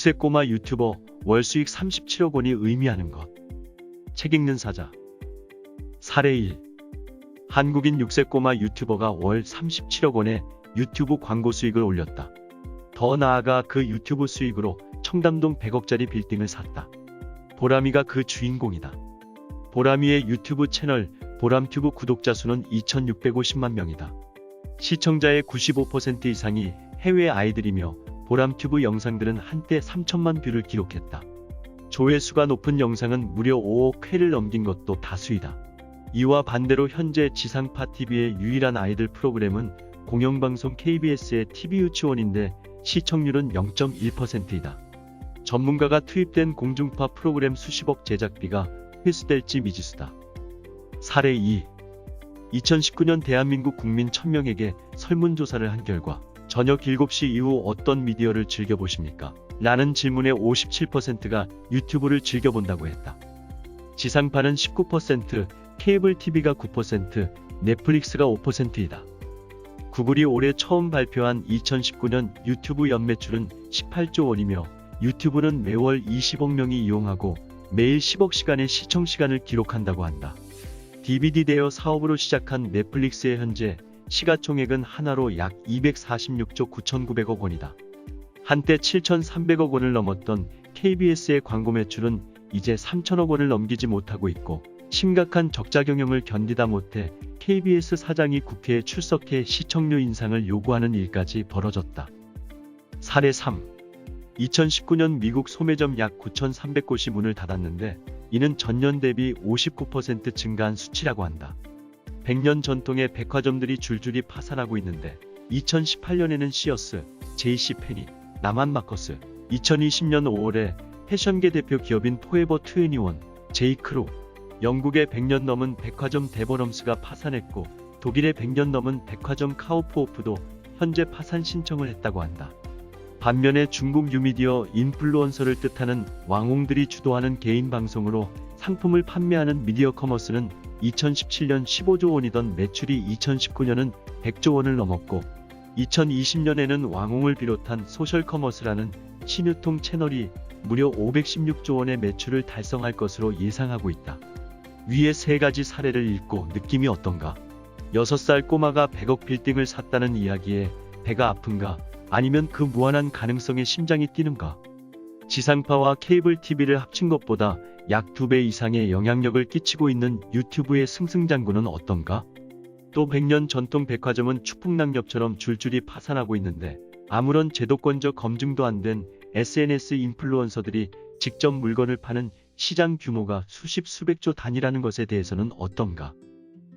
6세 꼬마 유튜버 월 수익 37억 원이 의미하는 것. 책 읽는 사자. 사례 1. 한국인 6세 꼬마 유튜버가 월 37억 원의 유튜브 광고 수익을 올렸다. 더 나아가 그 유튜브 수익으로 청담동 100억짜리 빌딩을 샀다. 보람이가 그 주인공이다. 보람이의 유튜브 채널 보람튜브 구독자 수는 2650만 명이다. 시청자의 95% 이상이 해외 아이들이며 보람튜브 영상들은 한때 3천만 뷰를 기록했다. 조회수가 높은 영상은 무려 5억 회를 넘긴 것도 다수이다. 이와 반대로 현재 지상파 TV의 유일한 아이들 프로그램은 공영방송 KBS의 TV유치원인데 시청률은 0.1%이다. 전문가가 투입된 공중파 프로그램 수십억 제작비가 회수될지 미지수다. 사례 2. 2019년 대한민국 국민 1000명에게 설문조사를 한 결과 저녁 7시 이후 어떤 미디어를 즐겨보십니까? 라는 질문에 57%가 유튜브를 즐겨본다고 했다. 지상파는 19%, 케이블 TV가 9%, 넷플릭스가 5%이다. 구글이 올해 처음 발표한 2019년 유튜브 연매출은 18조 원이며 유튜브는 매월 20억 명이 이용하고 매일 10억 시간의 시청 시간을 기록한다고 한다. DVD 대여 사업으로 시작한 넷플릭스의 현재 시가총액은 하나로 약 246조 9,900억 원이다. 한때 7,300억 원을 넘었던 KBS의 광고 매출은 이제 3,000억 원을 넘기지 못하고 있고 심각한 적자 경영을 견디다 못해 KBS 사장이 국회에 출석해 시청료 인상을 요구하는 일까지 벌어졌다. 사례 3. 2019년 미국 소매점 약 9,300곳이 문을 닫았는데 이는 전년 대비 59% 증가한 수치라고 한다. 100년 전통의 백화점들이 줄줄이 파산하고 있는데 2018년에는 시어스, JC페니, 나만마커스, 2020년 5월에 패션계 대표 기업인 포에버 21, 제이크루, 영국의 100년 넘은 백화점 데버럼스가 파산했고 독일의 100년 넘은 백화점 카우프호프도 현재 파산 신청을 했다고 한다. 반면에 중국 뉴미디어 인플루언서를 뜻하는 왕홍들이 주도하는 개인 방송으로 상품을 판매하는 미디어 커머스는 2017년 15조 원이던 매출이 2019년은 100조 원을 넘었고 2020년에는 왕홍을 비롯한 소셜 커머스라는 신유통 채널이 무려 516조 원의 매출을 달성할 것으로 예상하고 있다. 위의 세 가지 사례를 읽고 느낌이 어떤가? 6살 꼬마가 100억 빌딩을 샀다는 이야기에 배가 아픈가? 아니면 그 무한한 가능성에 심장이 뛰는가? 지상파와 케이블 TV를 합친 것보다 약 2배 이상의 영향력을 끼치고 있는 유튜브의 승승장구는 어떤가? 또 100년 전통 백화점은 추풍낙엽처럼 줄줄이 파산하고 있는데 아무런 제도권적 검증도 안 된 SNS 인플루언서들이 직접 물건을 파는 시장 규모가 수십 수백조 단위라는 것에 대해서는 어떤가?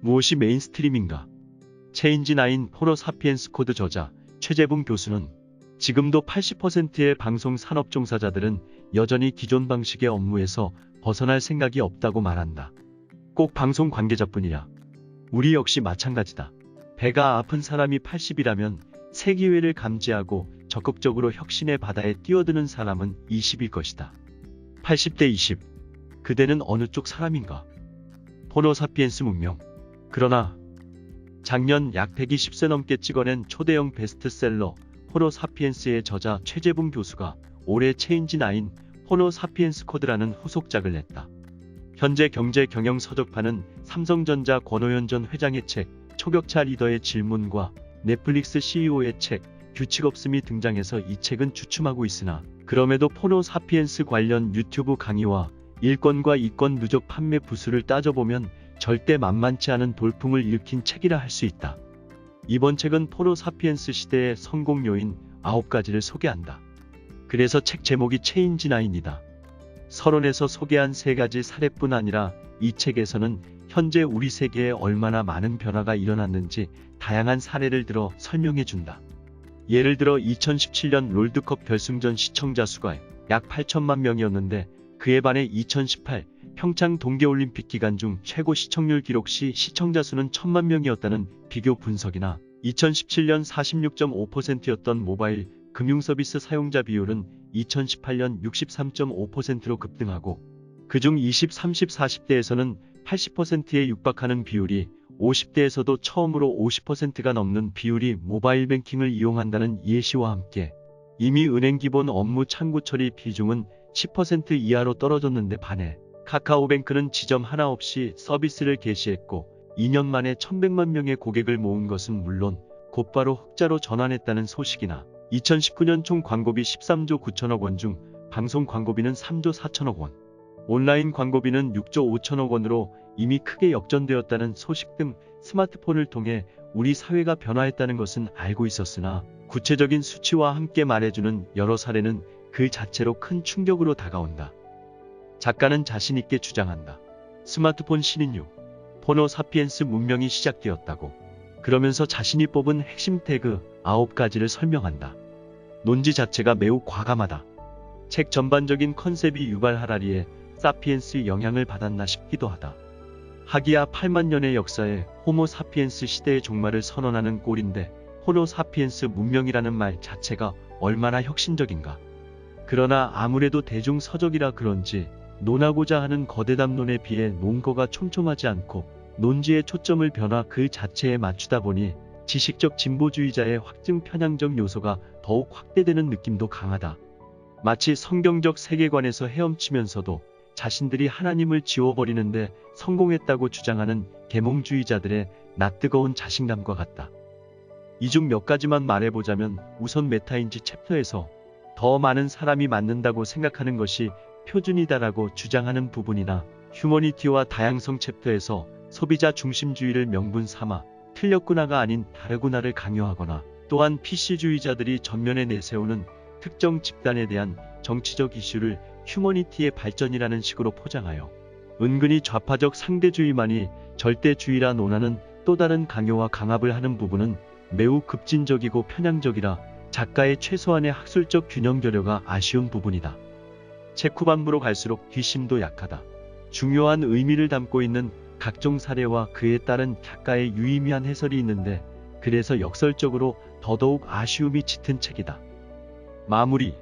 무엇이 메인스트림인가? 체인지9 호러 사피엔스 코드 저자 최재붕 교수는 지금도 80%의 방송 산업 종사자들은 여전히 기존 방식의 업무에서 벗어날 생각이 없다고 말한다. 꼭 방송 관계자뿐이야. 우리 역시 마찬가지다. 배가 아픈 사람이 80이라면 새 기회를 감지하고 적극적으로 혁신의 바다에 뛰어드는 사람은 20일 것이다. 80대 20. 그대는 어느 쪽 사람인가? 호모사피엔스 문명. 그러나 작년 약 120세 넘게 찍어낸 초대형 베스트셀러 호모사피엔스의 저자 최재붕 교수가 올해 체인지9 호모사피엔스 코드라는 후속작을 냈다. 현재 경제 경영 서적파는 삼성전자 권오현 전 회장의 책 초격차 리더의 질문과 넷플릭스 CEO의 책 규칙 없음이 등장해서 이 책은 주춤하고 있으나 그럼에도 호모사피엔스 관련 유튜브 강의와 일권과 이권 누적 판매 부수를 따져보면 절대 만만치 않은 돌풍을 일으킨 책이라 할 수 있다. 이번 책은 호모사피엔스 시대의 성공 요인 9가지를 소개한다. 그래서 책 제목이 체인지9이다. 서론에서 소개한 3가지 사례뿐 아니라 이 책에서는 현재 우리 세계에 얼마나 많은 변화가 일어났는지 다양한 사례를 들어 설명해준다. 예를 들어 2017년 롤드컵 결승전 시청자 수가 약 8천만 명이었는데 그에 반해 2018 평창 동계올림픽 기간 중 최고 시청률 기록 시 시청자 수는 1000만 명이었다는 비교 분석이나 2017년 46.5%였던 모바일 금융서비스 사용자 비율은 2018년 63.5%로 급등하고 그중 20, 30, 40대에서는 80%에 육박하는 비율이 50대에서도 처음으로 50%가 넘는 비율이 모바일 뱅킹을 이용한다는 예시와 함께 이미 은행 기본 업무 창구 처리 비중은 10% 이하로 떨어졌는데 반해 카카오뱅크는 지점 하나 없이 서비스를 개시했고 2년 만에 1100만 명의 고객을 모은 것은 물론 곧바로 흑자로 전환했다는 소식이나 2019년 총 광고비 13조 9천억 원 중 방송 광고비는 3조 4천억 원, 온라인 광고비는 6조 5천억 원으로 이미 크게 역전되었다는 소식 등 스마트폰을 통해 우리 사회가 변화했다는 것은 알고 있었으나 구체적인 수치와 함께 말해주는 여러 사례는 그 자체로 큰 충격으로 다가온다. 작가는 자신있게 주장한다. 스마트폰 신인류, 호모 사피엔스 문명이 시작되었다고. 그러면서 자신이 뽑은 핵심 태그 9가지를 설명한다. 논지 자체가 매우 과감하다. 책 전반적인 컨셉이 유발 하라리의 사피엔스의 영향을 받았나 싶기도 하다. 하기야 8만 년의 역사에 호모 사피엔스 시대의 종말을 선언하는 꼴인데 호모 사피엔스 문명이라는 말 자체가 얼마나 혁신적인가. 그러나 아무래도 대중 서적이라 그런지 논하고자 하는 거대 담론에 비해 논거가 촘촘하지 않고 논지의 초점을 변화 그 자체에 맞추다 보니 지식적 진보주의자의 확증 편향적 요소가 더욱 확대되는 느낌도 강하다. 마치 성경적 세계관에서 헤엄치면서도 자신들이 하나님을 지워버리는데 성공했다고 주장하는 계몽주의자들의 낯뜨거운 자신감과 같다. 이 중 몇 가지만 말해보자면 우선 메타인지 챕터에서 더 많은 사람이 맞는다고 생각하는 것이 표준이다라고 주장하는 부분이나 휴머니티와 다양성 챕터에서 소비자 중심주의를 명분 삼아 틀렸구나가 아닌 다르구나를 강요하거나 또한 PC주의자들이 전면에 내세우는 특정 집단에 대한 정치적 이슈를 휴머니티의 발전이라는 식으로 포장하여 은근히 좌파적 상대주의만이 절대주의라 논하는 또 다른 강요와 강압을 하는 부분은 매우 급진적이고 편향적이라 작가의 최소한의 학술적 균형 결여가 아쉬운 부분이다. 책 후반부로 갈수록 뒷심도 약하다. 중요한 의미를 담고 있는 각종 사례와 그에 따른 작가의 유의미한 해설이 있는데 그래서 역설적으로 더더욱 아쉬움이 짙은 책이다. 마무리.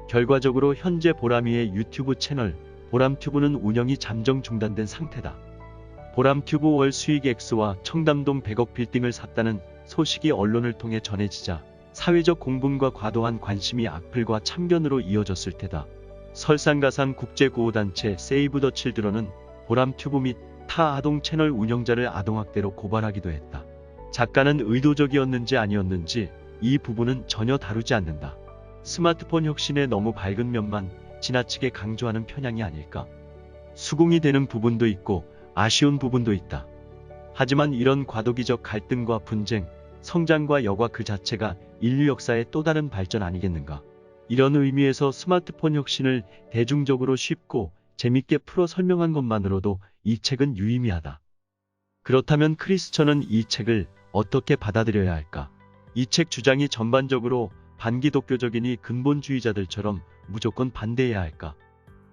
결과적으로 현재 보람이의 유튜브 채널 보람튜브는 운영이 잠정 중단된 상태다. 보람튜브 월 수익 X와 청담동 100억 빌딩을 샀다는 소식이 언론을 통해 전해지자 사회적 공분과 과도한 관심이 악플과 참견으로 이어졌을 테다. 설상가상 국제구호단체 세이브 더 칠드런은 보람튜브 및 타 아동 채널 운영자를 아동학대로 고발하기도 했다. 작가는 의도적이었는지 아니었는지 이 부분은 전혀 다루지 않는다. 스마트폰 혁신의 너무 밝은 면만 지나치게 강조하는 편향이 아닐까? 수긍이 되는 부분도 있고 아쉬운 부분도 있다. 하지만 이런 과도기적 갈등과 분쟁, 성장과 여과 그 자체가 인류 역사의 또 다른 발전 아니겠는가? 이런 의미에서 스마트폰 혁신을 대중적으로 쉽고 재밌게 풀어 설명한 것만으로도 이 책은 유의미하다. 그렇다면 크리스천은 이 책을 어떻게 받아들여야 할까? 이 책 주장이 전반적으로 반기독교적이니 근본주의자들처럼 무조건 반대해야 할까?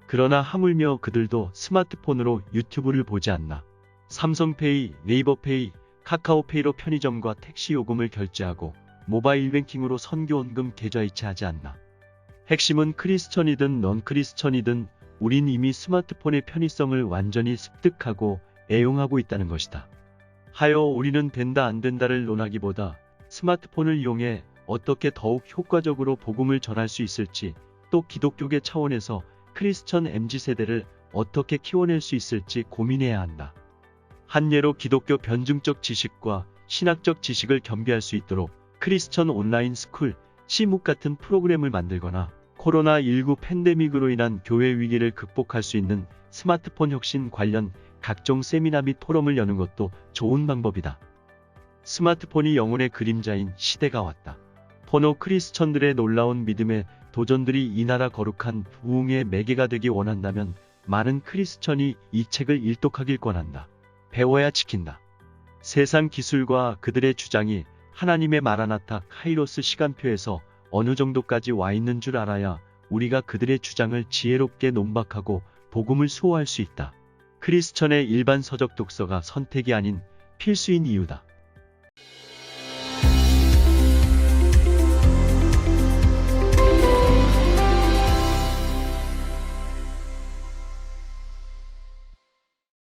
그러나 하물며 그들도 스마트폰으로 유튜브를 보지 않나? 삼성페이, 네이버페이, 카카오페이로 편의점과 택시 요금을 결제하고 모바일 뱅킹으로 선교원금 계좌 이체하지 않나? 핵심은 크리스천이든 넌 크리스천이든 우린 이미 스마트폰의 편의성을 완전히 습득하고 애용하고 있다는 것이다. 하여 우리는 된다 안 된다를 논하기보다 스마트폰을 이용해 어떻게 더욱 효과적으로 복음을 전할 수 있을지 또 기독교계 차원에서 크리스천 MZ세대를 어떻게 키워낼 수 있을지 고민해야 한다. 한 예로 기독교 변증적 지식과 신학적 지식을 겸비할 수 있도록 크리스천 온라인 스쿨, 시묵 같은 프로그램을 만들거나 코로나19 팬데믹으로 인한 교회 위기를 극복할 수 있는 스마트폰 혁신 관련 각종 세미나 및 포럼을 여는 것도 좋은 방법이다. 스마트폰이 영혼의 그림자인 시대가 왔다. 포노 크리스천들의 놀라운 믿음의 도전들이 이 나라 거룩한 부흥의 매개가 되기 원한다면 많은 크리스천이 이 책을 일독하길 권한다. 배워야 지킨다. 세상 기술과 그들의 주장이 하나님의 마라나타 카이로스 시간표에서 어느 정도까지 와 있는 줄 알아야 우리가 그들의 주장을 지혜롭게 논박하고 복음을 수호할 수 있다. 크리스천의 일반 서적 독서가 선택이 아닌 필수인 이유다.